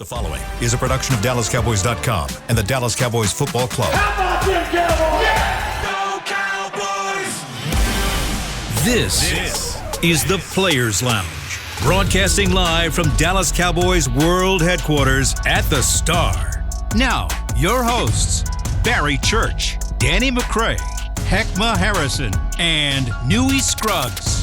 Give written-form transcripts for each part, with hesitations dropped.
The following is a production of DallasCowboys.com and the Dallas Cowboys Football Club. How about them Cowboys? Yeah! Go Cowboys! This is the Players Lounge, broadcasting live from Dallas Cowboys World Headquarters at the Star. Now, your hosts, Barry Church, Danny McCray, Heckma Harrison, and Newey Scruggs.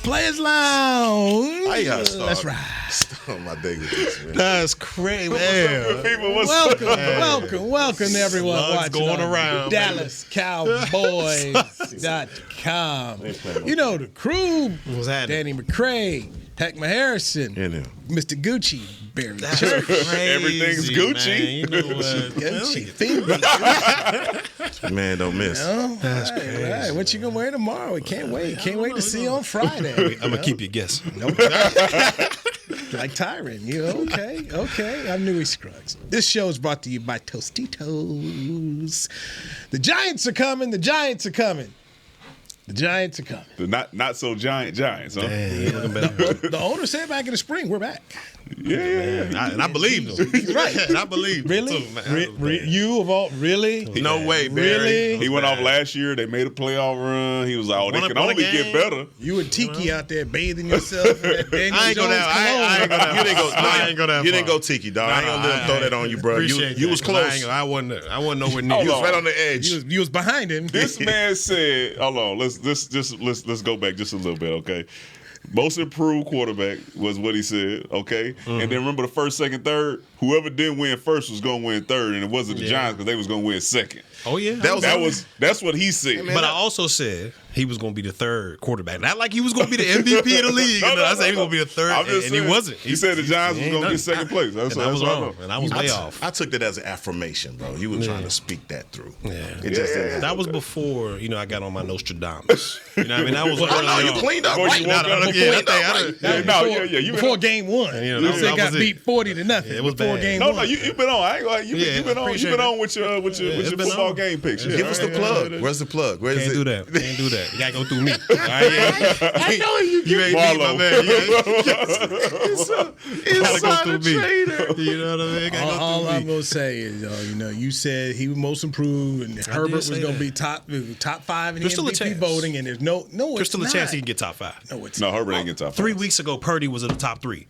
Players Lounge. I gotta start. That's right. Start my day with this, man. That's crazy, man. Welcome, everyone watching going on around, DallasCowboys.com. You know the crew. What's happening? Danny McCray, Heckma Harrison, Mr. Gucci, Barry Church. Everything's Gucci. Man. You know Gucci. Man, don't miss. That's crazy. Right. What you gonna wear tomorrow? We can't wait. Can't wait to see you on Friday. I'm gonna keep you guessing. Like Tyron, okay. I'm Newey Scruggs. This show is brought to you by Tostitos. The Giants are coming. The Giants are coming. The not so giants, huh? The owner said back in the spring, we're back. Yeah. And I believed him. He's right. And I believed Really? him too, man. You of all, really? No way, Barry. Really? He went off last year. They made a playoff run. He was like, they can only get better. You and Tiki out there bathing yourself in that Daniel I ain't Jones gonna cologne. You didn't go. I ain't go that You didn't far. go tiki, dog. I ain't gonna let him throw that on you, bro. Appreciate You was that, 'cause close. I wasn't nowhere near. You was right on the edge. You was behind him. This man said, hold on, let's go back just a little bit, okay? Most improved quarterback was what he said, okay? And then remember the first, second, third? Whoever didn't win first was going to win third, and it wasn't the Giants because they was going to win second. Oh, yeah. That's what he said. But I also said he was going to be the third quarterback. Not like he was going to be the MVP of the league. I said he was going to be the third, and he wasn't. He said the Giants was going to get second place. That's and I was what wrong, and I was way off. I took that as an affirmation, bro. You were trying to speak that through. Yeah. It just didn't. That was before, I got on my Nostradamus. You know what I mean? That was early on. You cleaned up Before right you now. You Before game one. You said got beat 40-0. It was before bad. game No, one. you've been on. I ain't gonna lie. You've been on with your football game picks. Give us the plug. Where's the plug? Where is Can't it? do that. Can't do that. You gotta go through me. I know You ain't me, my man. It's Gotta go through me. You know what I mean? All I'm gonna say is, you said he was most improved, and Herbert was say gonna that. be top 5 in the There's still a MVP chance. voting, and there's no. There's still a it's chance not. he can get top 5. No, it's No, not. Herbert ain't get top 5. 3 weeks ago, Purdy was in the top 3.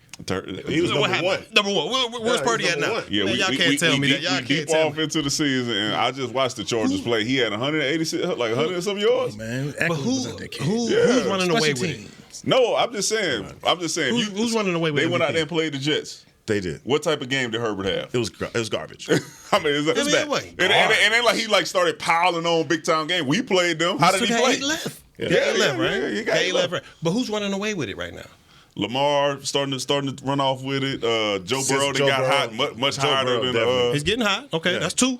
He was What number one. happened? Number 1. Where's Purdy at now? Yeah, Man, y'all can't tell me that. Y'all we can't deep tell off me. into the season, and I just watched the Chargers play. He had 186, like 100 and some yards. Man, But who's out there, kid. who's running away Special with it? teams. No, I'm just saying. Who's running away with They MVP? went out there and played the Jets. They did. What type of game did Herbert have? It was garbage. I mean, it's bad. it wasn't It ain't like he started piling on big time game. We played them. How did he Still play? got 8 left. Yeah, Got 8 left, right? yeah, he got Got 8 8 left, right? But who's running away with it right now? Lamar starting to run off with it. Joe Burrow Joe got Burrow. hot, much Joe higher Burrow, than. definitely. He's getting hot. Okay, that's 2.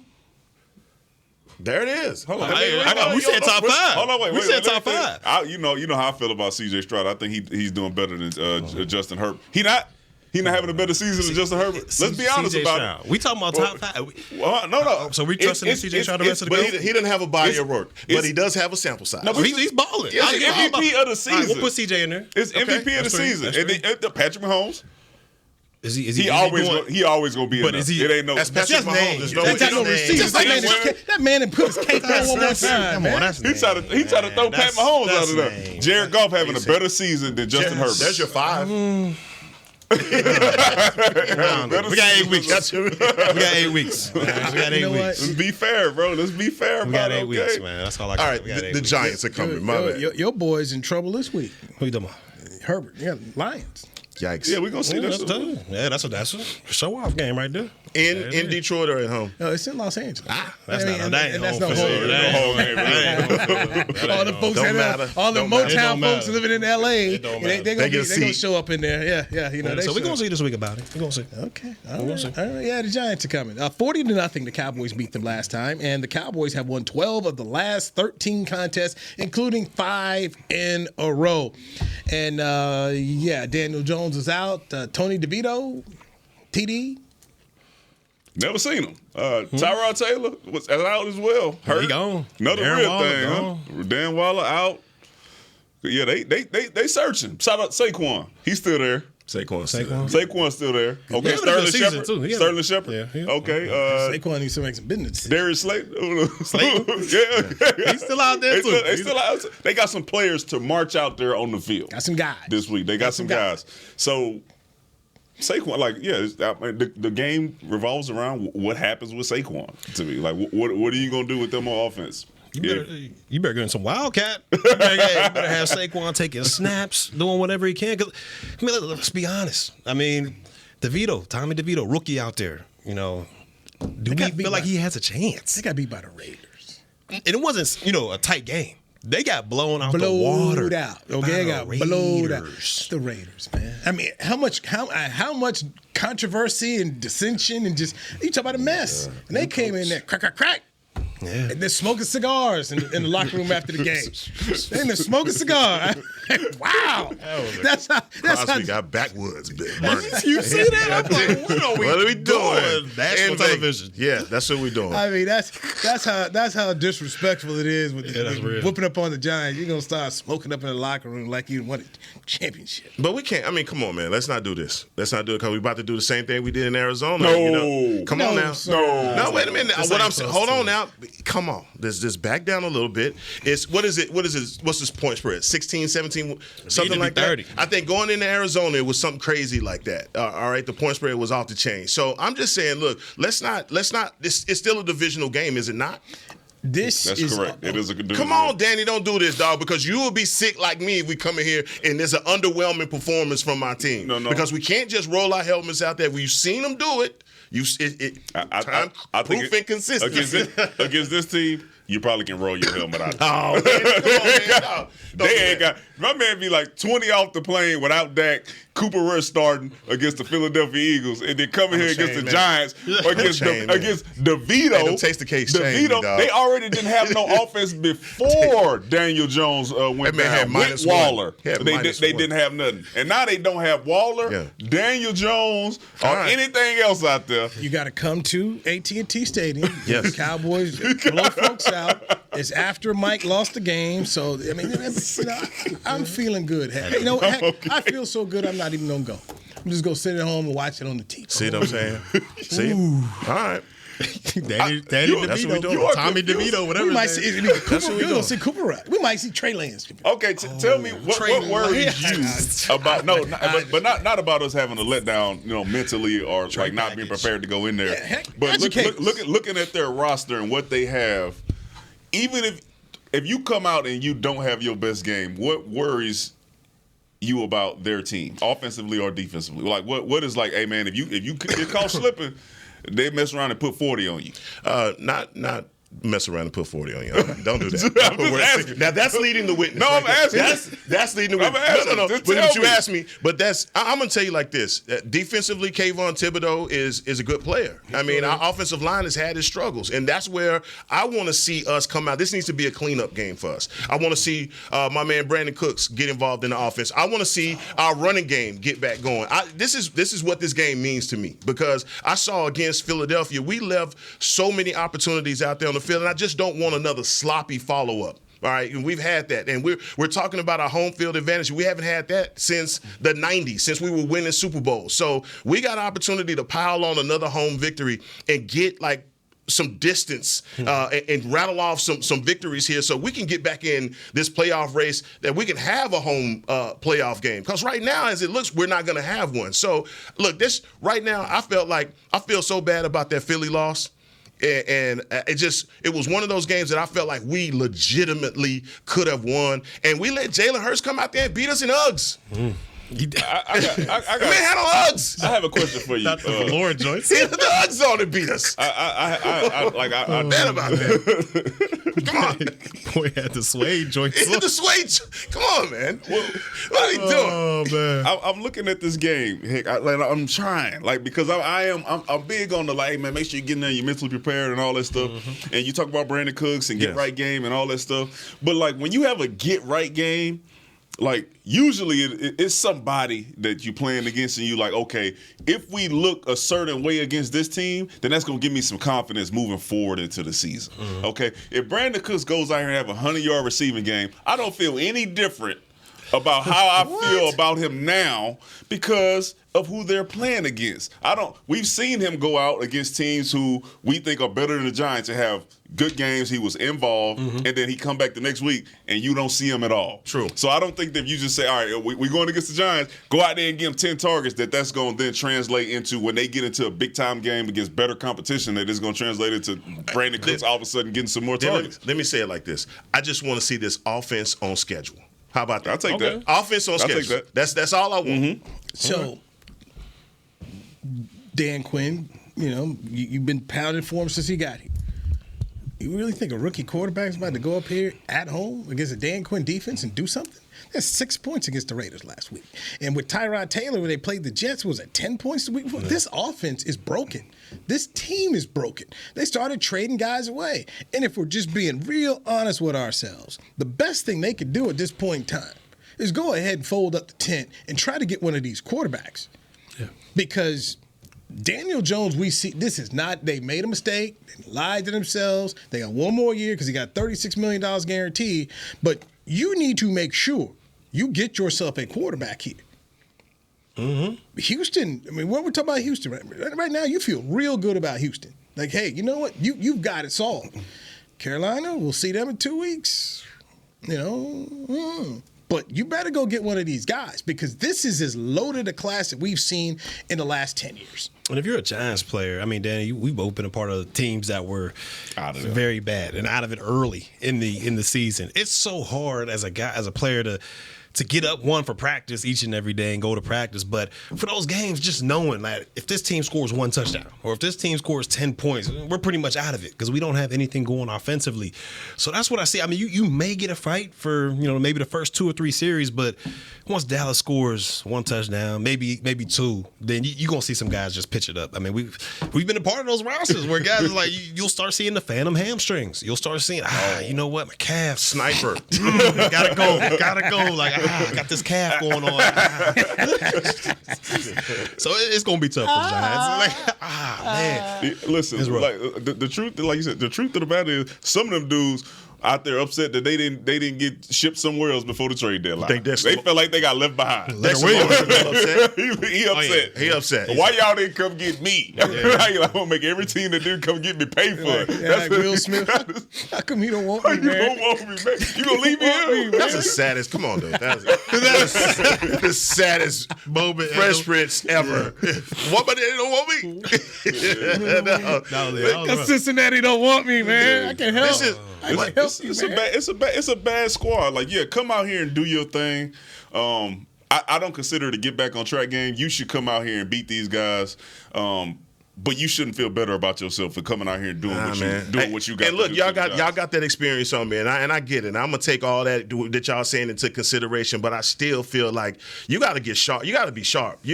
There it is. Hold on. We said top 5. Hold on, wait. We said top 5. You know how I feel about C.J. Stroud. I think he's doing better than Justin Herbert. He not having a better season than Justin Herbert. Let's be honest about it. We talking about top 5. No. So we trusting C.J. Stroud the rest of the But game? he didn't have a body of work. But he does have a sample size. No, He's balling. It's MVP of the season. We'll put CJ in there. It's MVP of the season. And then Patrick Mahomes. He always gonna be in But there. is he- It ain't no. That's Patrick Mahomes. There's no That's way. no receivers. That man done put his cake on one more time, Come man. on, that's He tried to throw Pat Mahomes out of there. name. Jared Goff having a better season than Justin Herbert. There's your 5. We got 8 weeks. We got 8 weeks. We got 8 You know what? weeks. Let's be fair, bro. Let's be fair We about got 8 it, weeks, okay? man. That's all I All got. right, We got 8 the weeks. Giants are coming. My bad. Your boy's in trouble this week. Who you talking about? Herbert, you got Lions. Yikes. Yeah, we're gonna see Yeah, this. that's a show off game right there. In Detroit or at home? No, it's in Los Angeles. That's not. and That ain't that's home no for home. sure. That ain't home. All the folks, Don't matter. all the Don't matter. It Motown don't folks matter. living in L.A. It don't They're matter. gonna show up in there. Yeah. You know. So we're show gonna up. see this week about it. We're gonna see. Okay. All right. Yeah, the Giants are coming. 40-0. The Cowboys beat them last time, and the Cowboys have won 12 of the last 13 contests, including 5 in a row. And Daniel Jones is out. Tony DeVito, TD. Never seen him. Tyrod Taylor was out as well. Hurt. He gone. Another Darren real Waller thing, gone. huh? Dan Waller out. Yeah, they searching. Shout out Saquon. He's still there. Saquon's still there. Okay, Yeah, Sterling season, Shepard. too. Sterling Shepard. Yeah. Okay. Saquon needs to make some business. Darius Slayton. Yeah. He's still out there, too. They still out. They got some players to march out there on the field. Got some guys this week. They got some guys. So Saquon, the game revolves around what happens with Saquon. To me, like, what are you gonna do with them on offense? You better get in some Wildcat. You better have Saquon taking snaps, doing whatever he can. 'Cause, let's be honest. Tommy DeVito, rookie out there. Do we feel like he has a chance? They got beat by the Raiders. And it wasn't, a tight game. They got blown out the water. Blowed out. Okay, they got blowed out. It's the Raiders, man. I mean, how much controversy and dissension and just you talk about a mess. And they came in there, crack. Yeah. And they're smoking cigars in the locker room after the game. They're smoking cigar. Wow. That's Crosby got backwoods burning. You see that? I'm like, what are we doing? National television. Yeah, that's what we're doing. I mean, that's how disrespectful it is with whooping up on the Giants. You're gonna start smoking up in the locker room like you won a championship. But we can't. I mean, come on, man. Let's not do this. Let's not do it because we're about to do the same thing we did in Arizona. No. Come on now. No, wait a minute. What I'm saying. Hold on now. Come on. Let's just back down a little bit. What is it? What's this point spread? 16, 17, something like 30. that? I think going into Arizona, it was something crazy like that. All right, the point spread was off the chain. So I'm just saying, look, let's not. It's still a divisional game, is it not? That's correct. It is a good. Come on, Danny, don't do this, dog, because you will be sick like me if we come in here and there's an underwhelming performance from my team. No. Because we can't just roll our helmets out there. We've seen them do it. I think proof and consistency. Against this team, you probably can roll your helmet out. Oh, man, come on, man. They ain't got my man be like 20 off the plane without Dak, Cooper Rush starting against the Philadelphia Eagles, and then coming here against the Giants or against DeVito. Hey, don't taste the case. DeVito, they already didn't have no offense before Daniel Jones went down with Waller. They didn't have nothing, and now they don't have Waller, Daniel Jones, or anything else out there. You got to come to AT&T Stadium. Yes. The Cowboys blow folks out. It's after Mike lost the game, so I mean, I'm feeling good. I feel so good. I'm not even gonna go. I'm just gonna sit at home and watch it on the TV. See what I'm saying? See? All right. Danny DeVito, Tommy DeVito, whatever. We might see Cooper. See Cooper Rush. We might see Trey Lance. Okay, tell me what worries you about but not about us having a letdown, mentally or like not being prepared to go in there. But looking at their roster and what they have, even if you come out and you don't have your best game, what worries you about their team, offensively or defensively? Like what is like, hey man, if you get caught slipping, they mess around and put 40 on you. Not mess around and put 40 on you. Don't do that. Now that's leading the witness. No, I'm asking. That's leading the witness. No. But you asked me. But I'm gonna tell you like this. Defensively, Kayvon Thibodeau is a good player. I mean, our offensive line has had its struggles, and that's where I want to see us come out. This needs to be a cleanup game for us. I want to see my man Brandon Cooks get involved in the offense. I want to see our running game get back going. This is what this game means to me, because I saw against Philadelphia, we left so many opportunities out there on the field, and I just don't want another sloppy follow-up. All right, and we've had that, and we're talking about our home field advantage. We haven't had that since the 90s, since we were winning Super Bowls. So we got an opportunity to pile on another home victory and get like some distance and rattle off some victories here, so we can get back in this playoff race, that we can have a home playoff game. Because right now, as it looks, we're not going to have one. So look, this right now, I feel so bad about that Philly loss. And it was one of those games that I felt like we legitimately could have won, and we let Jalen Hurts come out there and beat us in Uggs. I got Man had on Uggs. I have a question for you. Not the Lord Joyce. The Uggs on and beat us. I'm mad about that. Come on. Boy had the suede joints. Hit the suede. Come on, man. What are you doing? Oh man. I'm looking at this game. Heck, I'm trying, because I'm big on the hey man, make sure you get in there, you're mentally prepared and all that stuff. Mm-hmm. And you talk about Brandon Cooks and get right game and all that stuff. But like when you have a get right game, like usually it's somebody that you're playing against, and you like, okay, if we look a certain way against this team, then that's gonna give me some confidence moving forward into the season. Mm-hmm. Okay, if Brandon Cooks goes out here and have a 100-yard receiving game, I don't feel any different about how I feel about him now because of who they're playing against. We've seen him go out against teams who we think are better than the Giants and have good games. He was involved, and then he come back the next week and you don't see him at all. True. So I don't think that if you just say, all right, we're going against the Giants, go out there and give them 10 targets, that's going to then translate into when they get into a big-time game against better competition, that it's going to translate into Brandon Cooks all of a sudden getting some more targets. Let me say it like this. I just want to see this offense on schedule. How about that? I'll take that. Offense on schedule. Take that. That's all I want. Mm-hmm. So, Dan Quinn, you've been pounding for him since he got here. You really think a rookie quarterback is about to go up here at home against a Dan Quinn defense and do something? That's 6 points against the Raiders last week. And with Tyrod Taylor, when they played the Jets, was it 10 points the week before? Yeah. This offense is broken. This team is broken. They started trading guys away. And if we're just being real honest with ourselves, the best thing they could do at this point in time is go ahead and fold up the tent and try to get one of these quarterbacks. Yeah. Because Daniel Jones, we see, this is not, they made a mistake, they lied to themselves, they got one more year because he got $36 million guaranteed, but you need to make sure you get yourself a quarterback here. Mm-hmm. Houston, what we're talking about Houston right now, you feel real good about Houston. Like, hey, you know what? You've got it solved. Carolina, we'll see them in 2 weeks. But you better go get one of these guys because this is as loaded a class that we've seen in the last 10 years. And if you're a Giants player, Danny, we've both been a part of teams that were very bad and out of it early in the season. It's so hard as a player to get up for practice each and every day and go to practice. But for those games, just knowing that if this team scores 1 touchdown or if this team scores 10 points, we're pretty much out of it because we don't have anything going offensively. So that's what I see. You may get a fight for, maybe the first 2 or 3 series, but once Dallas scores 1 touchdown, maybe 2, then you're going to see some guys just pitch it up. We've been a part of those rosters where guys are like, you'll start seeing the phantom hamstrings. You'll start seeing, you know what, my calf. Sniper. Gotta go. Like, I got this calf going on. So it's going to be tough for the Giants. Man. Listen, the truth, like you said, the truth of the matter is some of them dudes out there upset that they didn't get shipped somewhere else before the trade deadline. They felt like they got left behind. He upset. He upset. Why y'all didn't come get me? I'm gonna make every team that didn't come get me pay for it. That's Will Smith. How come you don't want me, man? You don't want me, man. You gonna leave me here? That's the saddest. Come on, dude. That's the saddest moment, Fresh Prince ever. What? But they don't want me. Because Cincinnati don't want me, man. I can help. It's a bad squad. Like, come out here and do your thing. I don't consider it a get back on track game. You should come out here and beat these guys. But you shouldn't feel better about yourself for coming out here and doing what you got. And look, y'all got that experience on me, and I get it. And I'm gonna take all that y'all saying into consideration, but I still feel like you got to get sharp. You got to be sharp.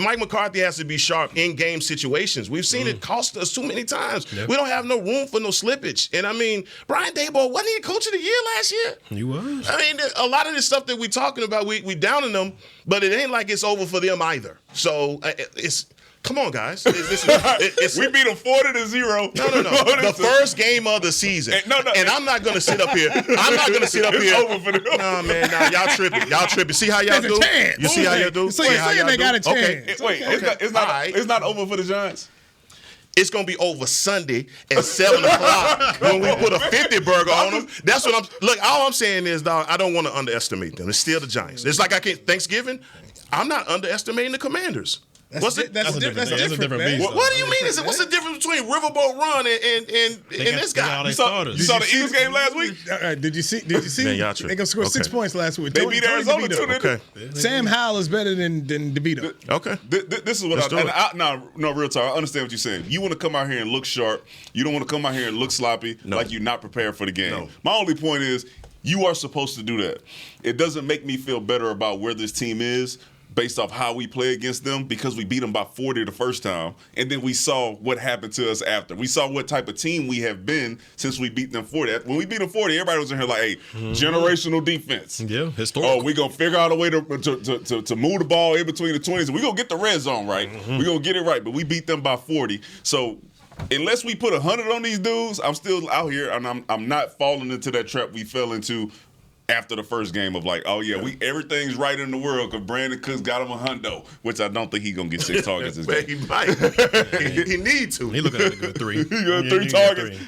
Mike McCarthy has to be sharp in game situations. We've seen it cost us too many times. Yep. We don't have no room for no slippage. And Brian Daboll wasn't he coach of the year last year? He was. A lot of this stuff that we talking about, we downing them, but it ain't like it's over for them either. So it's. Come on, guys. We beat them 40-0. No. The first game of the season. And I'm not going to sit up here. It's over for them. No, man. Y'all tripping. See how y'all do? You see how y'all do? So you're saying they got a chance. Okay. Wait, it's not over for the Giants? It's going to be over Sunday at 7 o'clock when we put a 50 burger on them. That's what all I'm saying is, dog, I don't want to underestimate them. It's still the Giants. It's like Thanksgiving, I'm not underestimating the Commanders. That's different, man. What do you mean? What's the difference between Riverboat Run and this guy? You saw the Eagles game last week? Did you see? Man, y'all tripping. They gonna score 6 points last week. They beat Arizona too. Okay. Sam Howell is better than DeVito. Okay. This is what real talk. I understand what you're saying. You want to come out here and look sharp. You don't want to come out here and look sloppy like you're not prepared for the game. No. My only point is you are supposed to do that. It doesn't make me feel better about where this team is based off how we play against them because we beat them by 40 the first time, and then we saw what happened to us after. We saw what type of team we have been since we beat them 40. When we beat them 40, everybody was in here like, hey, generational defense. Yeah, historical. Oh, we're going to figure out a way to move the ball in between the 20s. We're going to get the red zone right. We're going to get it right, but we beat them by 40. So unless we put 100 on these dudes, I'm still out here, and I'm not falling into that trap we fell into after the first game of like, oh yeah, everything's right in the world because Brandon Cooks got him a hundo, which I don't think he's gonna get 6 targets this game. He might. he need to. He looking at a good 3. He got 3 targets.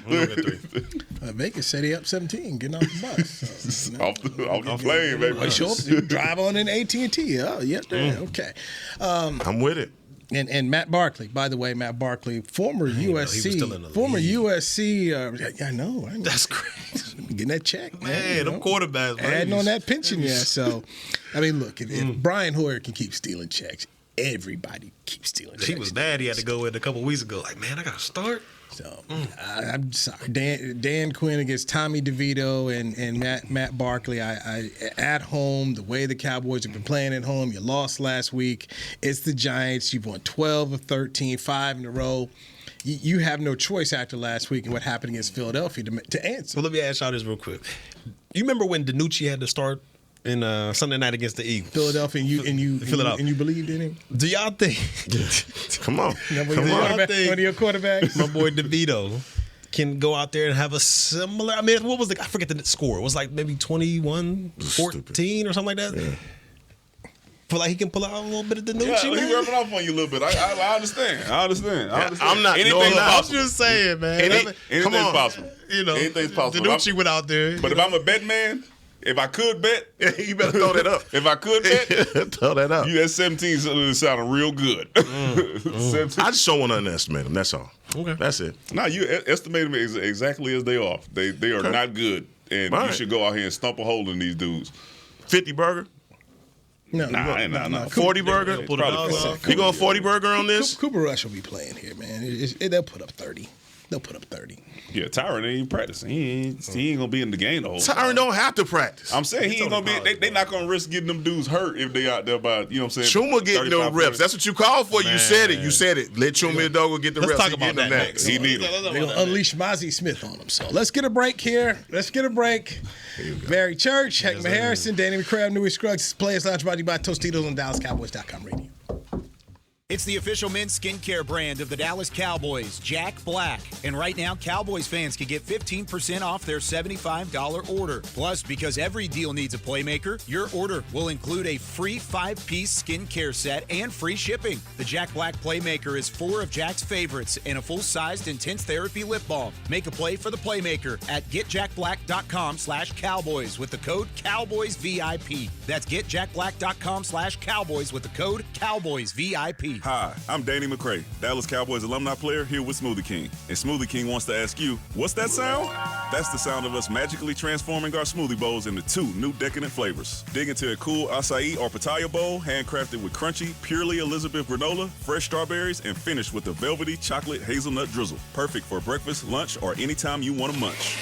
Vegas said he up 17, getting off the bus. So, off the plane, baby. Well, show up, drive on in AT&T. Oh, yep, there. Okay. I'm with it. And Matt Barkley, by the way, former USC. I know. That's crazy. Getting that check, man. Them quarterbacks, man. Adding on that pension, yeah. So, I mean, look, if Brian Hoyer can keep stealing checks, everybody keeps stealing checks. He was mad. He had to go in a couple weeks ago. Like, man, I got to start. So I'm sorry, Dan Quinn against Tommy DeVito and Matt Barkley. I at home, the way the Cowboys have been playing at home. You lost last week. It's the Giants. You've won 12 of 13, 5 in a row. You have no choice after last week and what happened against Philadelphia to answer. So let me ask y'all this real quick. You remember when DiNucci had to start in Sunday night against the Eagles? Philadelphia, and you believed in him? Do y'all think? Come on. One of your quarterbacks? My boy DeVito can go out there and have a similar. I mean, what was I forget the score. It was like maybe 21-14 or something like that. Yeah. Feel like he can pull out a little bit of DiNucci, man. He rubbing off on you a little bit. I understand. I'm not. Anything's possible. I'm just saying, man. Anything's possible. You know, anything's possible. DiNucci went out there. But if I'm a bet man, if I could bet, you better throw that up. If I could bet, throw that up. You that 17 sounding real good. I just don't want to underestimate them. That's all. Okay, that's it. No, you estimate them exactly as they are. They are not good, and you should go out here and stump a hole in these dudes. 50 burger. No, 40 burger. You going 40 burger on this? Cooper Rush will be playing here, man. They'll put up 30. Yeah, Tyron ain't even practicing. He ain't gonna be in the game the whole time. Tyron don't have to practice. I'm saying he ain't gonna be. They not gonna risk getting them dudes hurt if they out there by, you know what I'm saying. Chuma getting no reps. That's what you called for. Man. You said it. Let Chuma and Dogo get the reps. Let's talk about that next. He need them. They're gonna unleash Mozzie Smith on them. So let's get a break here. Barry Church, Heckman Harrison, Danny McCray, Newey Scruggs, Players Lounge, brought to you by Tostitos on DallasCowboys.com radio. It's the official men's skincare brand of the Dallas Cowboys, Jack Black. And right now, Cowboys fans can get 15% off their $75 order. Plus, because every deal needs a playmaker, your order will include a free 5-piece skincare set and free shipping. The Jack Black Playmaker is 4 of Jack's favorites and a full-sized intense therapy lip balm. Make a play for the Playmaker at getjackblack.com/Cowboys with the code CowboysVIP. That's getjackblack.com/Cowboys with the code CowboysVIP. Hi, I'm Danny McCray, Dallas Cowboys alumni player here with Smoothie King. And Smoothie King wants to ask you, what's that sound? That's the sound of us magically transforming our smoothie bowls into 2 new decadent flavors. Dig into a cool acai or pitaya bowl, handcrafted with crunchy, purely Elizabeth granola, fresh strawberries, and finished with a velvety chocolate hazelnut drizzle. Perfect for breakfast, lunch, or anytime you want to munch.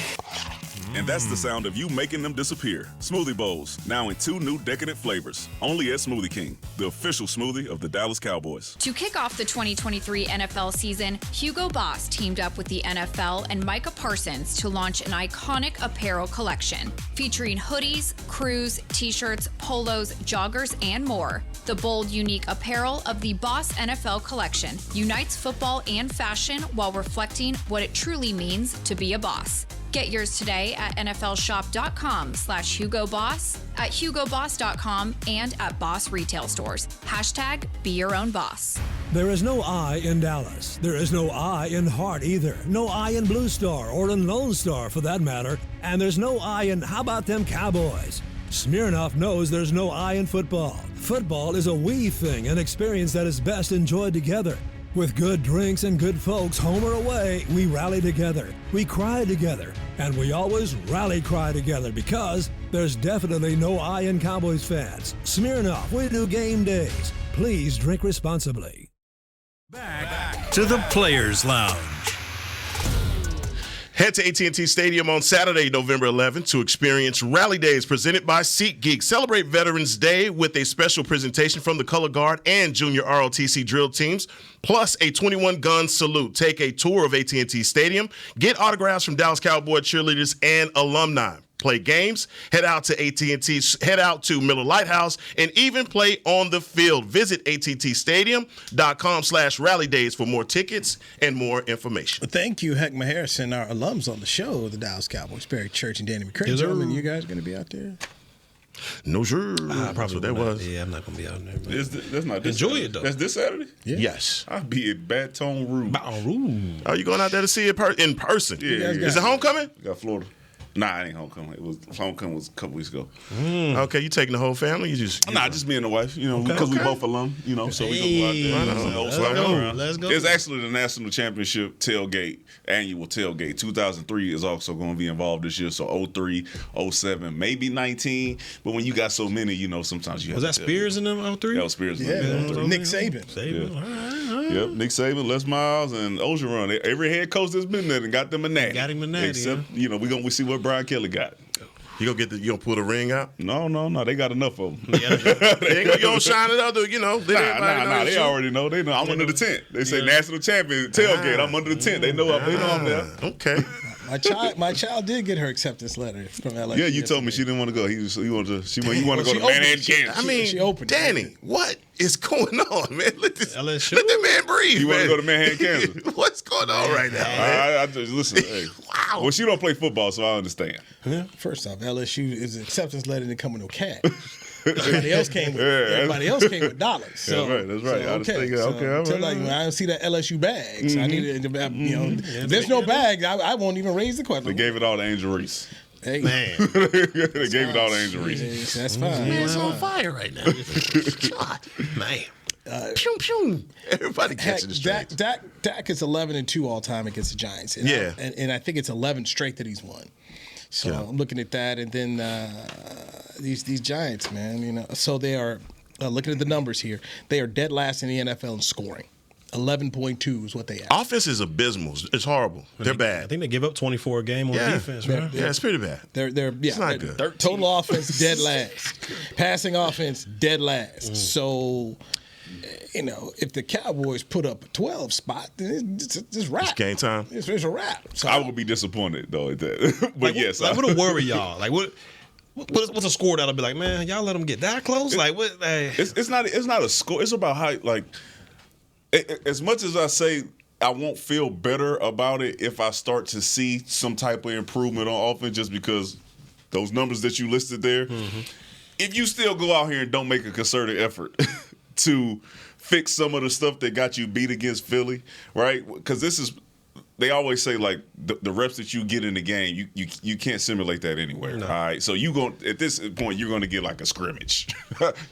And that's the sound of you making them disappear. Smoothie bowls, now in 2 new decadent flavors. Only at Smoothie King, the official smoothie of the Dallas Cowboys. To kick off the 2023 NFL season, Hugo Boss teamed up with the NFL and Micah Parsons to launch an iconic apparel collection featuring hoodies, crews, t-shirts, polos, joggers, and more. The bold, unique apparel of the Boss NFL collection unites football and fashion while reflecting what it truly means to be a boss. Get yours today at nflshop.com/HugoBoss, at HugoBoss.com, and at Boss retail stores. #Be your own boss. There is no I in Dallas. There is no I in Hart either. No I in Blue Star or in Lone Star for that matter. And there's no I in how about them Cowboys? Smirnoff knows there's no I in football. Football is a we thing, an experience that is best enjoyed together. With good drinks and good folks, home or away, we rally together, we cry together, and we always rally cry together because there's definitely no I in Cowboys fans. Smirnoff, we do game days. Please drink responsibly. Back to the Players Lounge. Head to AT&T Stadium on Saturday, November 11th to experience Rally Days presented by SeatGeek. Celebrate Veterans Day with a special presentation from the Color Guard and Junior ROTC drill teams, plus a 21-gun salute. Take a tour of AT&T Stadium. Get autographs from Dallas Cowboy cheerleaders and alumni. play games, head out to AT&T, head out to Miller Lighthouse, and even play on the field. Visit attstadium.com/rally days for more tickets and more information. Thank you, Heckma Harrison, our alums on the show of the Dallas Cowboys, Barry Church and Danny McCray. Gentlemen, you guys going to be out there? No, sure. Probably that was. Yeah, I'm not gonna be out there. That's not this Enjoy Saturday. it though. That's this Saturday? Yeah. Yes. I'll be at Baton Rouge. Are you going out there to see it in person? Yeah. Is it homecoming? Got Florida. Nah, it ain't homecoming. Homecoming was a couple weeks ago. Okay, you taking the whole family? Just me and the wife. Because we both alum. So we gonna go out there. Let's go. It's actually the national championship tailgate, annual tailgate. 2003 is also going to be involved this year. So 03, 07, maybe 19. But when you got so many, sometimes you have Was that Spears in them 03? That was Spears in Yeah, them 03. Nick Saban. Yeah. All right. Yep, Nick Saban, Les Miles, and Ogeron. Every head coach that's been there and got them a natty. Got him a natty, Except, we see what Brian Kelly got. You gonna pull the ring out? No, they got enough of them. You don't shine it up, They They already know. They know I'm under the tent. They say national champion tailgate. I'm under the tent. They know I'm there. Okay. My child did get her acceptance letter from LSU. Yeah, you told me she didn't want to go. You wanted to go to Manhattan, Kansas. She opened. Danny, what is going on, man? Let LSU? the man breathe. You want to man. go to Manhattan, Kansas? What's going on right now, man? I just listen. Hey. Wow. Well, she don't play football, so I understand. First off, LSU is an acceptance letter didn't come with no cash. Everybody else came with dollars. So, That's right. I was thinking, So, okay, all until right. I don't see that LSU bags. I needed to, if there's no bags, I won't even raise the question. They gave it all to Angel Reese. Hey, Man. They gave it all to Angel Reese. that's fine. Man's on fire right now. God. Man. Pew, pew. Everybody Heck, catching the straight. Dak is 11-2 all time against the Giants. And Yeah. and I think it's 11 straight that he's won. So I'm looking at that, and then these Giants, man, so they are looking at the numbers here. They are dead last in the NFL in scoring. 11.2 is what they have. Offense is abysmal. It's horrible. They're I bad. think they give up 24 a game on defense, right? Yeah, it's pretty bad. They're not good. Total offense dead last. Passing offense dead last. So, if the Cowboys put up a 12 spot, then it's wrap. It's game time. It's a wrap. So I would be disappointed though at that. But yes, what'll worry y'all? Like what's a score that'll be like, man, y'all let them get that close? Like what? Hey. It's not a score. It's about how as much as I say I won't feel better about it if I start to see some type of improvement on offense, just because those numbers that you listed there. Mm-hmm. If you still go out here and don't make a concerted effort to fix some of the stuff that got you beat against Philly, right? Because they always say like the reps that you get in the game, you can't simulate that anywhere. No. All right, so at this point you're gonna get like a scrimmage.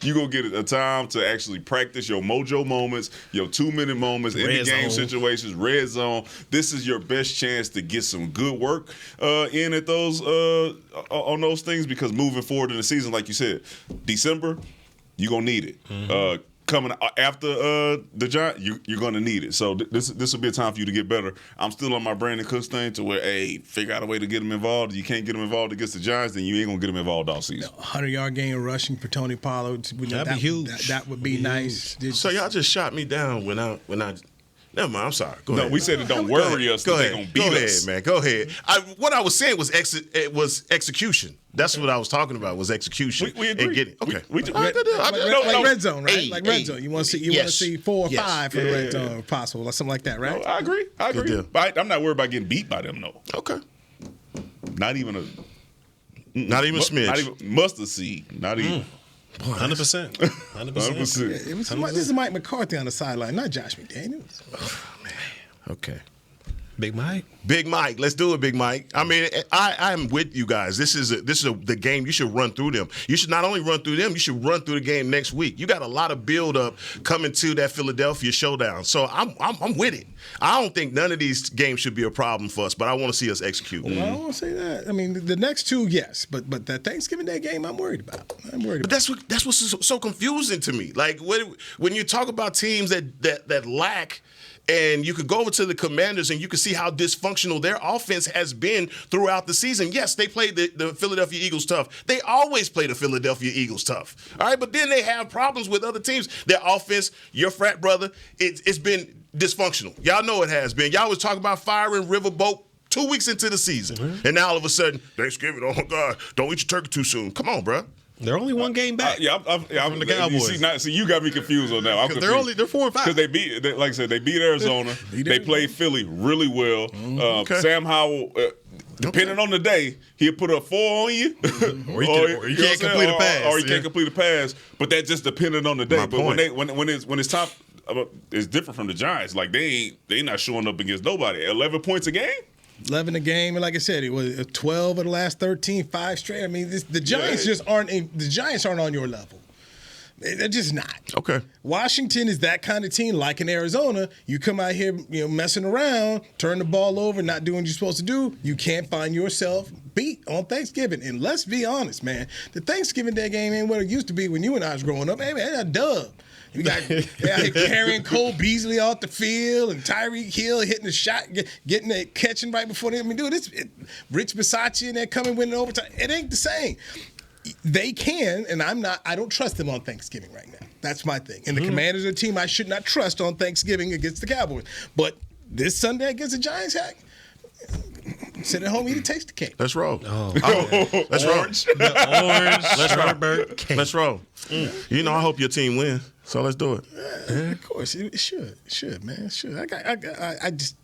You're gonna get a time to actually practice your mojo moments, your 2-minute moments in the game situations, red zone. This is your best chance to get some good work in at those on those things, because moving forward in the season, like you said, December, you're gonna need it. Mm-hmm. Coming after the Giants, you're going to need it. So this will be a time for you to get better. I'm still on my Brandon Cooks thing to where, figure out a way to get him involved. You can't get him involved against the Giants, then you ain't going to get him involved all season. 100-yard game rushing for Tony Pollard. That'd be huge. That would be nice. So y'all just shot me down when I never mind. I'm sorry. Go ahead. No, we said it don't worry us. They're going to beat us. Go ahead, man. Go ahead. What I was saying was execution. That's what I was talking about. Was execution. We agree. And getting, okay. Like red zone, right? Like red zone. You want to see 4 or 5 for the red zone, if possible, or something like that, right? No, I agree. But I'm not worried about getting beat by them, though. Okay. Not even a smidge. Not even mustard seed. Not even. 100%. 100%. This is Mike McCarthy on the sideline, not Josh McDaniels. Oh, man. Okay. Big Mike. Big Mike. Let's do it, Big Mike. I mean, I'm with you guys. This is the game. You should run through them. You should not only run through them, you should run through the game next week. You got a lot of build up coming to that Philadelphia showdown. So I'm with it. I don't think none of these games should be a problem for us, but I want to see us execute. Well, I don't want to say that. I mean, the next 2, yes, but that Thanksgiving Day game, I'm worried about. But that's what's so confusing to me. Like when you talk about teams that lack. And you could go over to the Commanders and you can see how dysfunctional their offense has been throughout the season. Yes, they played the Philadelphia Eagles tough. They always play the Philadelphia Eagles tough. All right, but then they have problems with other teams. Their offense, your frat brother, it's been dysfunctional. Y'all know it has been. Y'all was talking about firing Riverboat 2 weeks into the season, and now all of a sudden Thanksgiving. Oh my God! Don't eat your turkey too soon. Come on, bro. They're only one game back. I'm the Cowboys. See, you got me confused on that. They're 4-5 because like I said, they beat Arizona. They played Philly really well. Okay. Sam Howell. Depending on the day, he'll put a 4 on you, or you can't complete a pass, or he can't complete a pass. But that just depending on the day. But when it's top, it's different from the Giants. Like they not showing up against nobody. 11 points a game. 11 a game, and like I said, it was 12 of the last 13, 5 straight. I mean, the Giants just aren't. The Giants aren't on your level. They're just not. Okay. Washington is that kind of team, like in Arizona. You come out here, messing around, turn the ball over, not doing what you're supposed to do. You can't find yourself beat on Thanksgiving. And let's be honest, man, the Thanksgiving Day game ain't what it used to be when you and I was growing up. Hey, man, that's a dub. You got carrying Cole Beasley off the field and Tyreek Hill hitting the shot, getting it, catching right before they. I mean, dude, Rich Bisaccia and they're coming winning overtime. It ain't the same. They can, and I don't trust them on Thanksgiving right now. That's my thing. And the Commanders are a team I should not trust on Thanksgiving against the Cowboys. But this Sunday against the Giants, heck, sit at home, eat a taste the cake. Let's roll. Let's roll. The orange Let's roll. Let's roll. I hope your team wins. So let's do it. Of course, it should. It should, man. It should. I just.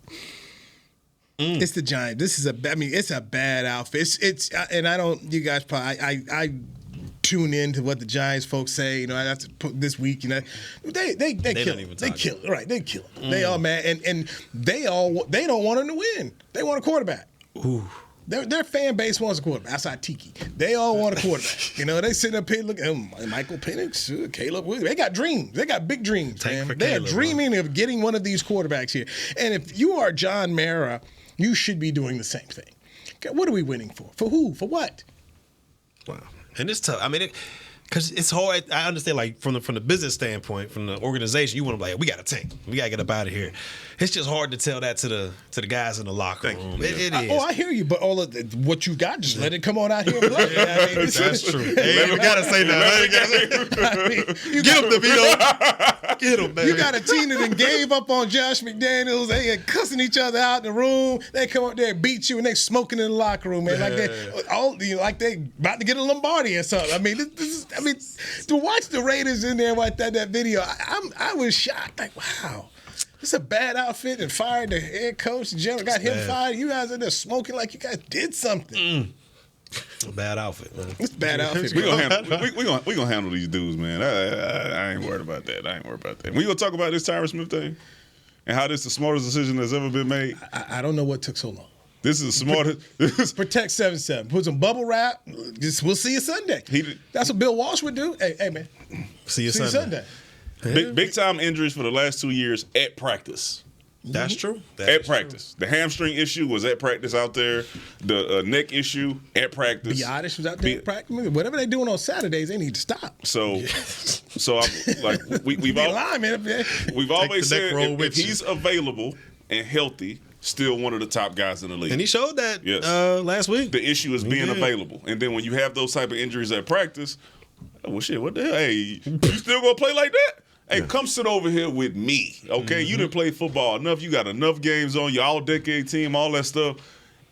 It's the Giants. This is it's a bad outfit. It's and I don't. You guys probably. I tune in to what the Giants folks say. I have to put this week. They kill it. They kill it. Right. They kill it. They all mad and they don't want him to win. They want a quarterback. Ooh. Their fan base wants a quarterback. Outside Tiki, they all want a quarterback. They sit up here looking at Michael Penix, Caleb Williams. They got dreams. They got big dreams, man. They are dreaming of getting one of these quarterbacks here. And if you are John Mara, you should be doing the same thing. Okay, what are we winning for? For who? For what? Wow. And it's tough. I mean, because it's hard. I understand, like from the business standpoint, from the organization, you want to be like, we got a tank. We got to get up out of here. It's just hard to tell that to the guys in the locker room. It is. I hear you, but all of what you got, just let it come on out here and play. That's true. Hey, we gotta say that. Get him, DeVito. Get him, baby. You got a team that then gave up on Josh McDaniels. They had cussing each other out in the room. They come up there and beat you, and they smoking in the locker room, man. Like they about to get a Lombardi or something. I mean, to watch the Raiders in there like that video, I was shocked. Like, wow. It's a bad outfit and fired the head coach. The general got him fired. You guys are there smoking like you guys did something. A bad outfit, man. It's a bad outfit. We gonna handle these dudes, man. I ain't worried about that. We gonna talk about this Tyron Smith thing and how this is the smartest decision that's ever been made. I don't know what took so long. This is the smartest. Protect 7-7. Put some bubble wrap. We'll see you Sunday. That's what Bill Walsh would do. Hey man. See you Sunday. Big time injuries for the last 2 years at practice. That's true. At practice. The hamstring issue was at practice out there. The neck issue at practice. Biotis was out there at practice. Whatever they're doing on Saturdays, they need to stop. So I'm like, we've always said if he's available and healthy, still one of the top guys in the league. And he showed that last week. The issue is being available. And then when you have those type of injuries at practice, well, shit, what the hell? Hey, you still gonna play like that? Hey, come sit over here with me, okay? You didn't play football enough. You got enough games on your all-decade team, all that stuff.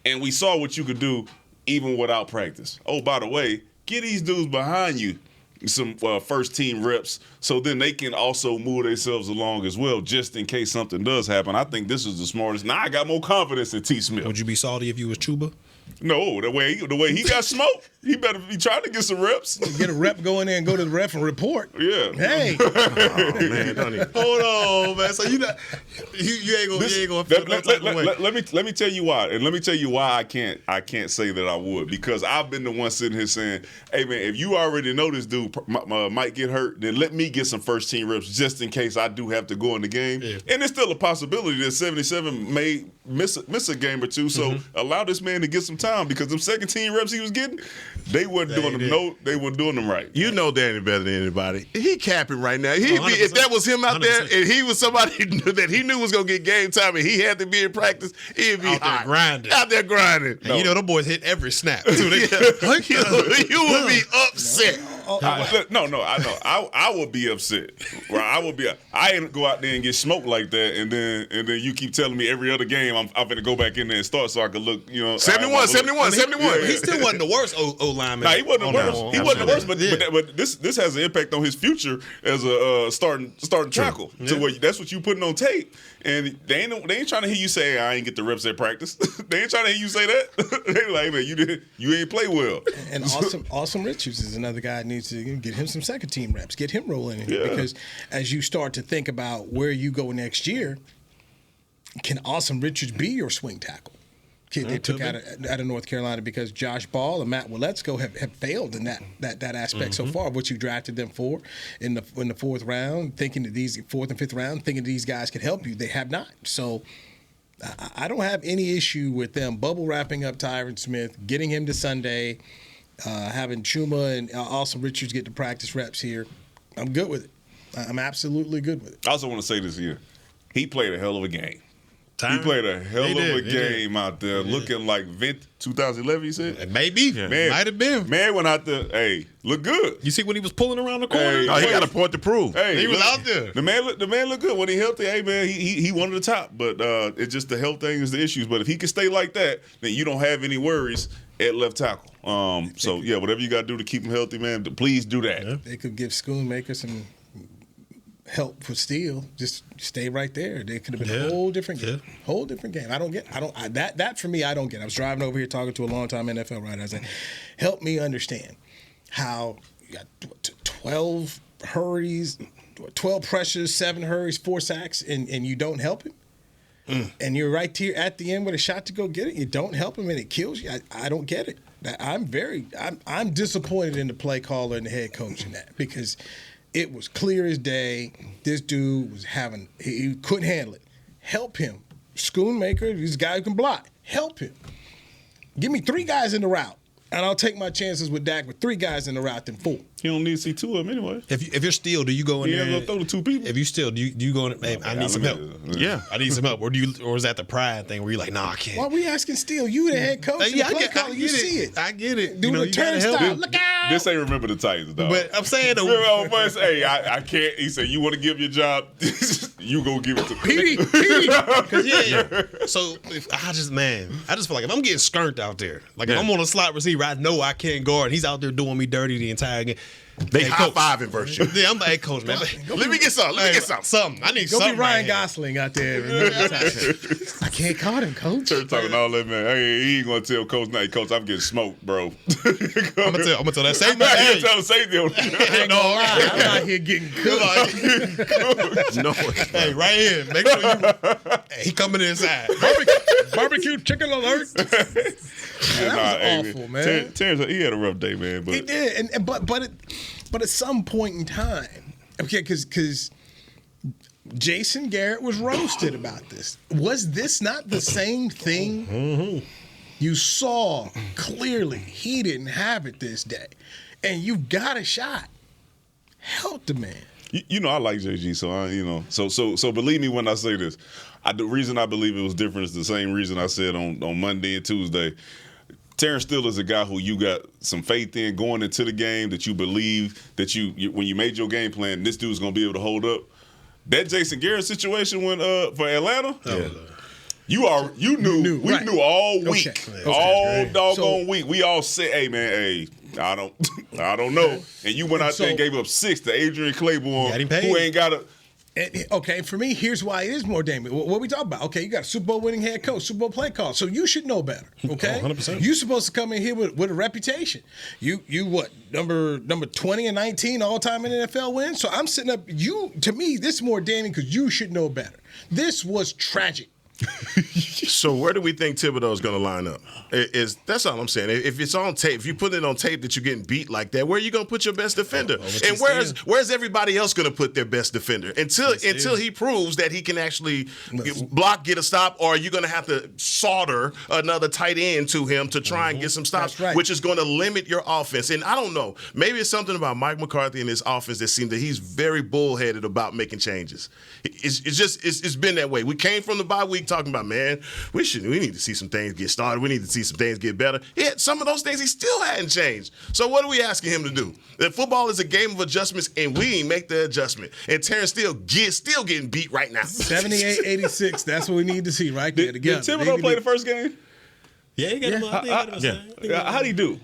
And we saw what you could do even without practice. Oh, by the way, get these dudes behind you some first-team reps so then they can also move themselves along as well just in case something does happen. I think this is the smartest. Now I got more confidence in T. Smith. Would you be salty if you was Chuba? No, the way he got smoked, he better be trying to get some reps. Get a rep, go in there and go to the ref and report. Yeah. Hey. Oh, man, don't even. Hold on, man. So you ain't gonna feel that type of way. Let me tell you why, and let me tell you why I can't say that I would, because I've been the one sitting here saying, hey man, if you already know this dude might get hurt, then let me get some first team reps just in case I do have to go in the game. Yeah. And there's still a possibility that 77 may miss a game or two. So allow this man to get some time, because them second team reps he was getting, they weren't doing them right. You know Danny better than anybody. He capping right now. If that was him out 100%. There and he was somebody that he knew was gonna get game time and he had to be in practice, he'd be out there grinding. And you know them boys hit every snap too. You would be upset. I know. I would be upset. Right? I ain't go out there and get smoked like that, and then you keep telling me every other game I'm gonna go back in there and start so I could look. 71. He still wasn't the worst O lineman. Nah, he wasn't the worst. He wasn't the worst, but this has an impact on his future as a starting tackle. Yeah. So that's what you putting on tape, and they ain't trying to hear you say I ain't get the reps at practice. They ain't trying to hear you say that. They like, man, you ain't play well. And Awesome Richards is another guy that needs to get him some second team reps, get him rolling in here. Yeah. Because as you start to think about where you go next year, can Awesome Richards be your swing tackle? Kid they took out of North Carolina because Josh Ball and Matt Waletzko have failed in that aspect so far. What you drafted them for in the fourth round, thinking that fourth and fifth round, thinking these guys could help you, they have not. So I don't have any issue with them bubble wrapping up Tyron Smith, getting him to Sunday, having Chuma and Awesome Richards get to practice reps here. I'm good with it. I'm absolutely good with it. I also want to say this here. He played a hell of a game. Tyron? He played a hell of a game out there, looking like 2011, you said? Maybe. Man, Might have been. Man went out there, hey, look good. You see when he was pulling around the corner? Hey, He got a point to prove. Hey, He was out there. The man looked good. When he healthy, hey, man, he one of the top. But it's just the health thing is the issues. But if he can stay like that, then you don't have any worries at left tackle. Whatever you got to do to keep him healthy, man, please do that. Yeah. They could give Schoonmaker some help for Steele. Just stay right there. They could have been a whole different game. Whole different game. That for me, I don't get. I was driving over here talking to a longtime NFL writer. I said, help me understand how you got 12 hurries, 12 pressures, 7 hurries, 4 sacks, and you don't help him. And you're right here at the end with a shot to go get it. You don't help him and it kills you. I don't get it. I'm disappointed in the play caller and the head coach in that because it was clear as day. This dude was he couldn't handle it. Help him. Schoonmaker, this guy who can block. Help him. Give me 3 guys in the route, and I'll take my chances with Dak with 3 guys in the route than 4. You don't need to see 2 of them anyway. If you're Steele, do you go in there? You're going to throw the 2 people. If you Steele, do you go in? Hey, I need some help. Yeah, I need some help. Or is that the pride thing where you're like, nah, I can't? Why are we asking Steele? You the head coach. Yeah, you see it. I get it. Do the turnstile. Look out. This ain't remember the Titans, dog. But I'm saying though, remember first, hey, I can't. He said, you want to give your job, you go give it to Petey. So I just feel like if I'm getting skunked out there, like if I'm on a slot receiver, I know I can't guard. And he's out there doing me dirty the entire game. They high-fiving versus you. Yeah, I'm like, hey, coach, man. Let me get something. Something. I need Go something. be Ryan Gosling out there. I can't call him, coach. Church talking all that, man. Hey, he ain't gonna tell coach, nah, coach, I'm getting smoked, bro. I'm gonna tell that same man. hey. Tell the safety on I ain't gonna lie. I'm out here getting cooked. No. Hey, right here. Make sure you. He coming inside. Barbecue chicken alert. That was awful, man. Terrence, he had a rough day, man. But he did, but at some point in time, okay, because Jason Garrett was roasted about this. Was this not the same thing? Mm-hmm. You saw clearly he didn't have it this day, and you got a shot. Help the man. You know I like JG, so believe me when I say this. The reason I believe it was different is the same reason I said on Monday and Tuesday. Terrence Steele is a guy who you got some faith in going into the game, that you believe that you when you made your game plan, this dude's gonna be able to hold up. That Jason Garrett situation when for Atlanta, we knew all week, all doggone week. We all said, hey man, hey, I don't know. And you went out there and gave up 6 to Adrian Claiborne, who ain't got a. Okay, for me, here's why it is more damning. What we talking about? Okay, you got a Super Bowl winning head coach, Super Bowl play call, so you should know better. Okay, 100%. You supposed to come in here with a reputation. You what number 20 and 19 all time in NFL wins. So I'm sitting up. To me, this is more damning because you should know better. This was tragic. So where do we think Thibodeau is going to line up? That's all I'm saying. If it's on tape, if you put it on tape that you're getting beat like that, where are you going to put your best defender? And where's everybody else going to put their best defender until he proves that he can actually block, get a stop, or are you going to have to solder another tight end to him to try and get some stops, which is going to limit your offense? And I don't know, maybe it's something about Mike McCarthy and his offense that seems that he's very bullheaded about making changes. It's been that way. We came from the bye week talking about, man, we need to see some things get started. We need to see some things get better. Yeah, some of those things he still hadn't changed. So what are we asking him to do? That football is a game of adjustments, and we ain't make the adjustment. And Terrence still getting beat right now. 78-86. That's what we need to see right there together. Did Thibodeau play the first game? Yeah, he got him. How'd he do?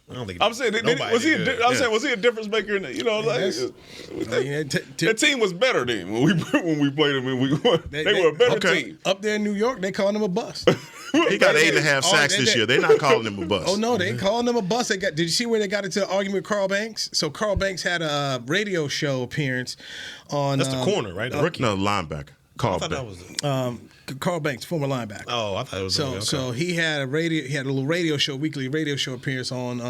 I don't think. I'm saying, was he a difference maker? The team was better then when we played them. And they were a better team. Up there in New York, they calling him a bust. He got 8.5 sacks this year. They're not calling him a bust. Oh no, they calling him a bust. Did you see where they got into an argument with Carl Banks? So Carl Banks had a radio show appearance on. That's the corner, right? The rookie. No, linebacker. Carl I thought Banks. that was. Carl Banks, former linebacker. Oh, I thought it was. So he had a little radio show, weekly radio show appearance on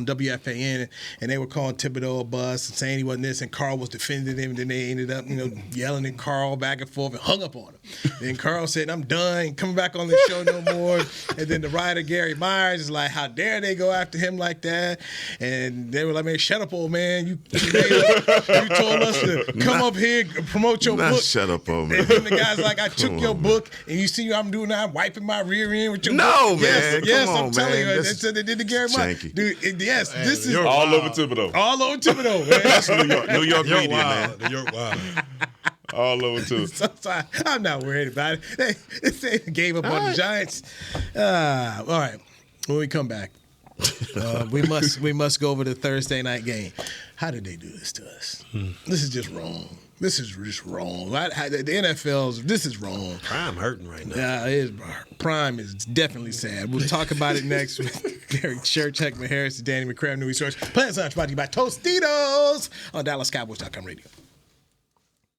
WFAN, and they were calling Thibodeau a bust and saying he wasn't this, and Carl was defending him, and then they ended up, yelling at Carl back and forth and hung up on him. Then Carl said, "I'm done, coming back on the show no more." And then the writer Gary Myers is like, "How dare they go after him like that?" And they were like, "Man, shut up, old man. You told us to come up here and promote your book." Shut up, old man. And then the guy's like, "I took your book. And you see what I'm doing now? I'm wiping my rear end with your No, book." man. Yes, Come I'm on, telling man. you. This That's what they did to Gary Myers. Dude, this is all over Thibodeau. All over Thibodeau, man. That's New York media, man. New York wild. All over too. So, I'm not worried about it. They gave up on the Giants. All right. When we come back, we must go over the Thursday night game. How did they do this to us? This is just wrong. This is just wrong. The NFL's, this is wrong. Prime hurting right now. Yeah, it is. Prime is definitely sad. We'll talk about it next with Gary Church, Heckman Harris, and Danny McCray, New Resource. Plans Lunch brought to you by Tostitos on DallasCowboys.com radio.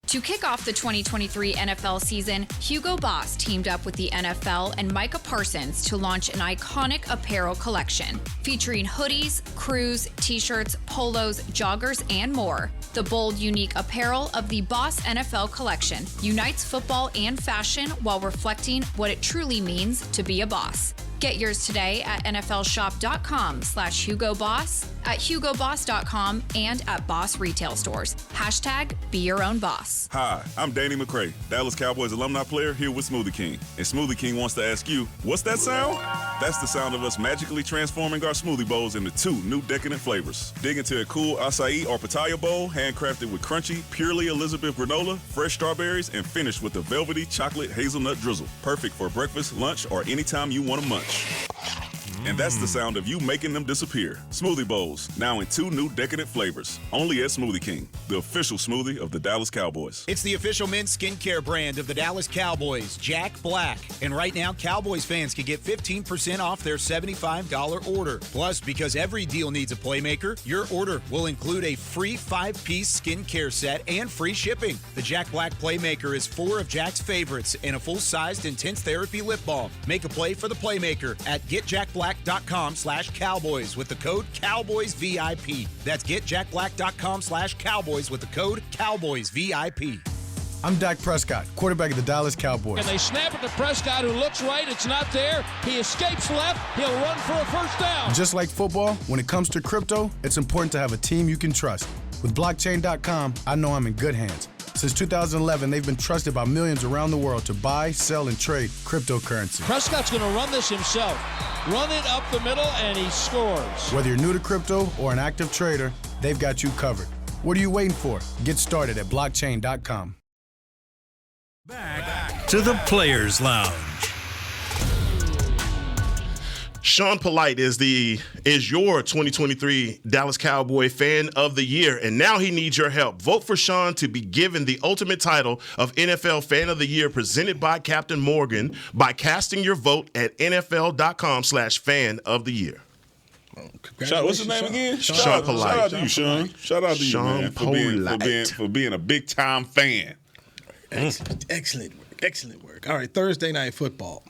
To kick off the 2023 NFL season, Hugo Boss teamed up with the NFL and Micah Parsons to launch an iconic apparel collection featuring hoodies, crews, t-shirts, polos, joggers, and more. The bold, unique apparel of the Boss NFL collection unites football and fashion while reflecting what it truly means to be a boss. Get yours today at nflshop.com/HugoBoss, at HugoBoss.com, and at Boss retail stores. #Be your own boss. Hi, I'm Danny McCray, Dallas Cowboys alumni player here with Smoothie King. And Smoothie King wants to ask you, what's that sound? That's the sound of us magically transforming our smoothie bowls into 2 new decadent flavors. Dig into a cool acai or pitaya bowl, handcrafted with crunchy, purely Elizabeth granola, fresh strawberries, and finished with a velvety chocolate hazelnut drizzle. Perfect for breakfast, lunch, or anytime you want to munch. And that's the sound of you making them disappear. Smoothie bowls, now in 2 new decadent flavors. Only at Smoothie King, the official smoothie of the Dallas Cowboys. It's the official men's skincare brand of the Dallas Cowboys, Jack Black. And right now, Cowboys fans can get 15% off their $75 order. Plus, because every deal needs a playmaker, your order will include a free 5-piece skincare set and free shipping. The Jack Black Playmaker is 4 of Jack's favorites and a full-sized intense therapy lip balm. Make a play for the playmaker at getjackblack.com/Cowboys with the code CowboysVIP. That's getjackblack.com/Cowboys with the code CowboysVIP. I'm Dak Prescott, quarterback of the Dallas Cowboys. And they snap it to Prescott, who looks right. It's not there. He escapes left. He'll run for a first down. Just like football, when it comes to crypto, it's important to have a team you can trust. With blockchain.com, I know I'm in good hands. Since 2011, they've been trusted by millions around the world to buy, sell, and trade cryptocurrency. Prescott's going to run this himself. Run it up the middle, and he scores. Whether you're new to crypto or an active trader, they've got you covered. What are you waiting for? Get started at blockchain.com. Back to the Players Lounge. Sean Polite is your 2023 Dallas Cowboy Fan of the Year, and now he needs your help. Vote for Sean to be given the ultimate title of NFL Fan of the Year presented by Captain Morgan by casting your vote at nfl.com/fan of the year. What's his name again? Sean Polite. Shout out to you, Sean. Shout out to you, man, Polite. for being a big-time fan. Excellent work. All right, Thursday night football.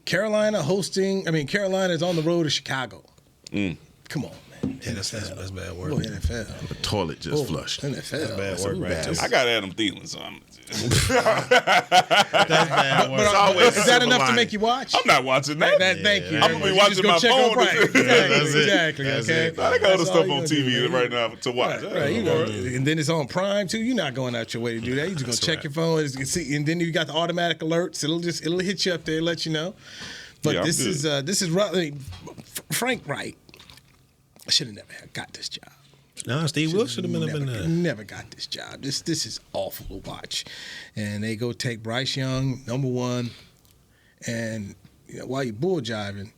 Carolina is on the road to Chicago. Come on, man. NFL. That's bad work. Oh, NFL. The toilet just flushed. NFL. That's bad work right there. I got Adam Thielen, so I'm. That's bad work. It's always Is that enough to lining. make you watch? I'm not watching that. Thank you. I'm gonna be You watching just go my check phone. on Right. Exactly. That's Okay. it. I got other That's all stuff you on gonna do, TV man. right now to watch. Right, you know, and then it's on Prime too. You're not going out your way to do that. You're just gonna check your phone and see, and then you got the automatic alerts. It'll hit you up there, let you know. But Yeah, I'm this good. is Frank Wright. I should have never got this job. No, Steve Wilkes should have been up in there. Never got this job. This is awful to watch. And they go take Bryce Young, number one, and while you bull jiving,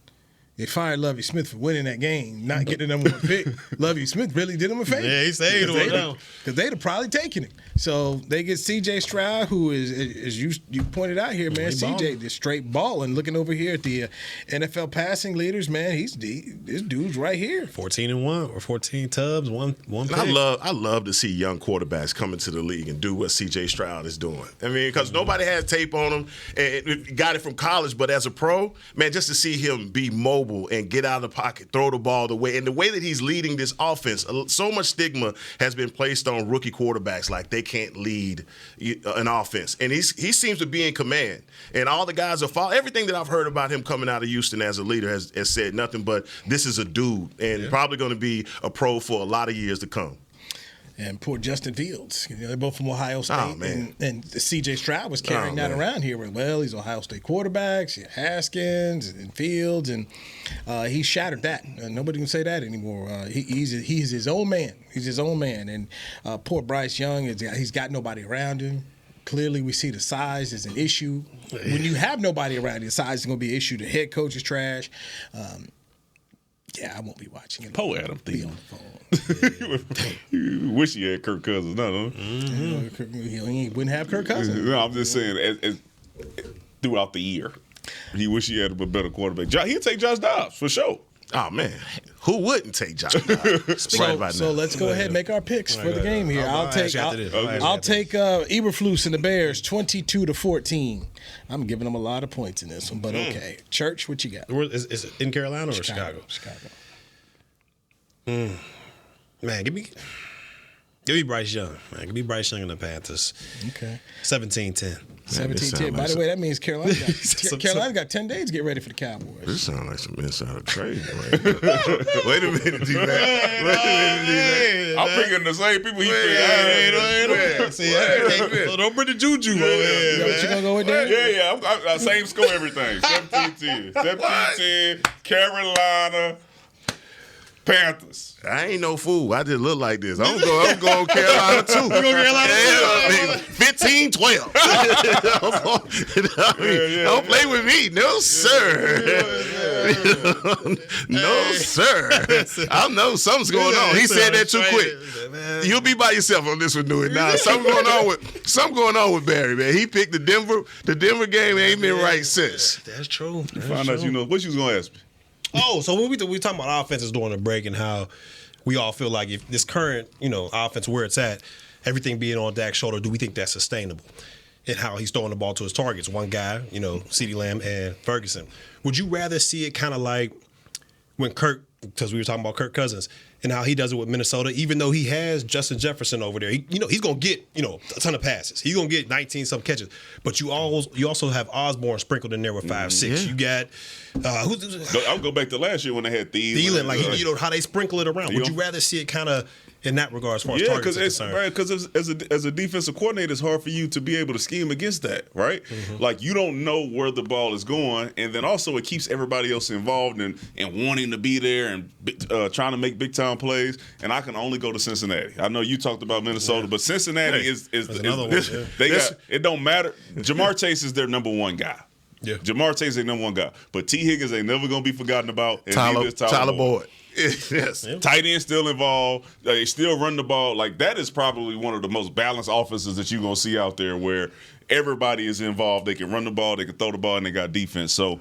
they fired Lovie Smith for winning that game, not getting the number one pick. Lovie Smith really did him a favor. Yeah, he saved him. Because they'd have probably taken him. So they get C.J. Stroud, who is, as you pointed out here, man, C.J. is straight balling. Looking over here at the NFL passing leaders, man, this dude's right here. 14-1 or 14 tubs, one pick. I love to see young quarterbacks come into the league and do what C.J. Stroud is doing. I mean, because nobody has tape on him and got it from college, but as a pro, man, just to see him be mobile and get out of the pocket, throw the ball the way, and the way that he's leading this offense, so much stigma has been placed on rookie quarterbacks, like they can't lead an offense, and he seems to be in command. And all the guys are following. Everything that I've heard about him coming out of Houston as a leader has said nothing but this is a dude, and probably going to be a pro for a lot of years to come. And poor Justin Fields. They're both from Ohio State. Oh, man. And C.J. Stroud was carrying that around here. Well, he's Ohio State quarterbacks. You have Haskins and Fields, and he shattered that. Nobody can say that anymore. He's his own man. He's his own man. And poor Bryce Young, he's got nobody around him. Clearly, we see the size is an issue. When you have nobody around you, the size is going to be an issue. The head coach is trash. I won't be watching it. Poor Adam Thielen. Be on the phone. You wish he had Kirk Cousins, no? He wouldn't have Kirk Cousins. No, I'm just saying, as throughout the year, he wish he had a better quarterback. He'd take Josh Dobbs for sure. Oh man, who wouldn't take Josh Dobbs? So let's go ahead and make our picks for the game here. I'll take Eberflus and the Bears 22-14. I'm giving them a lot of points in this one, but okay. Church, what you got? Is it in Carolina or Chicago? Man, give me Bryce Young. Man, give me Bryce Young and the Panthers. Okay. 17-10. 17-10. By the way, that means Carolina got 10 days to get ready for the Cowboys. This sounds like some insider trading. Right? Wait a minute, D-Man. I'm picking the same people he picked. So don't bring the juju over here. You know what you gonna go with there? Yeah. I'm same score, everything. 17-10. 17-10. Carolina. Panthers. I ain't no fool. I just look like this. I'm going Carolina too. You going Carolina too? 15-12. Don't play with me. No, sir. No, sir. I know something's going on. He said that too quick. You'll be by yourself on this one, do it. Now, something going on with Barry, man. He picked the Denver game and ain't been right since. That's true. Find out what you was going to ask me. Oh, so when we talking about offenses during the break and how we all feel like if this current, offense where it's at, everything being on Dak's shoulder, do we think that's sustainable? And how he's throwing the ball to his targets. One guy, CeeDee Lamb and Ferguson. Would you rather see it kind of like when because we were talking about Kirk Cousins and how he does it with Minnesota, even though he has Justin Jefferson over there, he's going to get, a ton of passes. He's going to get 19-some catches. But you also have Osborne sprinkled in there with 5-6. You got I'll go back to last year when they had Thielen. Like, how they sprinkle it around. Would you rather see it kind of in that regard as far as targets are concerned? Right, because as a defensive coordinator, it's hard for you to be able to scheme against that, right? Mm-hmm. Like, you don't know where the ball is going, and then also it keeps everybody else involved and wanting to be there and trying to make big-time plays, and I can only go to Cincinnati. I know you talked about Minnesota, but Cincinnati is another one. It don't matter. Jamar Chase is their number one guy. Yeah, Jamar Chase is their number one guy, but T. Higgins ain't never gonna be forgotten about. And Tyler Boyd. Yes. Tight end still involved. They still run the ball. Like, that is probably one of the most balanced offenses that you're going to see out there where everybody is involved. They can run the ball, they can throw the ball, and they got defense. So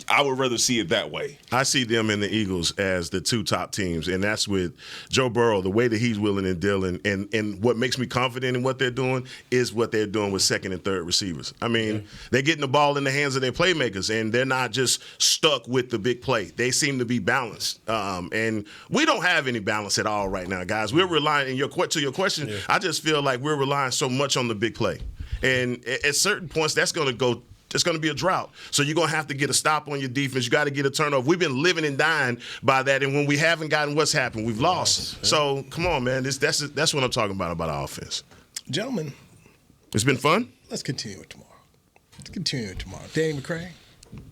I would rather see it that way. I see them and the Eagles as the two top teams, and that's with Joe Burrow, the way that he's willing and dealing. And what makes me confident in what they're doing is what they're doing with second and third receivers. I mean, they're getting the ball in the hands of their playmakers, and they're not just stuck with the big play. They seem to be balanced. And we don't have any balance at all right now, guys. We're relying, to your question, I just feel like we're relying so much on the big play. And at certain points, that's going to go. It's going to be a drought. So you're going to have to get a stop on your defense. You got to get a turnover. We've been living and dying by that. And when we haven't gotten what's happened, we've lost. So come on, man. That's what I'm talking about our offense. Gentlemen. It's been fun. Let's continue it tomorrow. Danny McCray,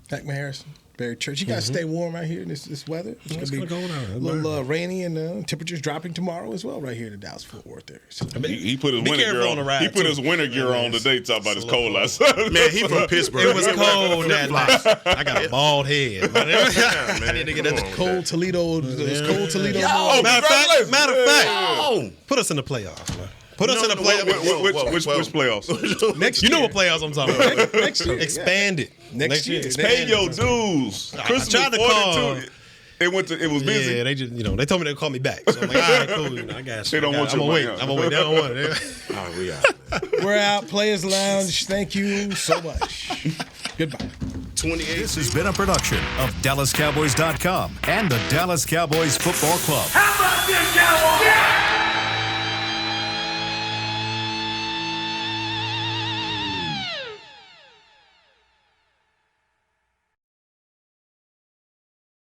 Hackman Harrison, Barry Church. You got to stay warm right here in this weather. It's going to be a little rainy and temperatures dropping tomorrow as well right here in the Dallas-Fort Worth area. So, he put his winter gear on. He put his winter gear on today. Talking about it's cold outside. Man, he from Pittsburgh. It was cold that night. I got a bald head. I need to get that cold Toledo. Matter of fact, put us in the playoffs, man. Put us in the playoffs. Which playoffs? Next year. You know what playoffs I'm talking about. Next year. Expand it. Next year. Pay your dues. Christmas tried to call. It was busy. Yeah, they just, they told me they'd call me back. So I'm like, all right, cool. I got you. They don't want you. I'm gonna wait. They don't want it. All right, we out. We're out. Players Lounge. Thank you so much. Goodbye. 28. This has been a production of DallasCowboys.com and the Dallas Cowboys Football Club. How about this, Cowboys? Yeah!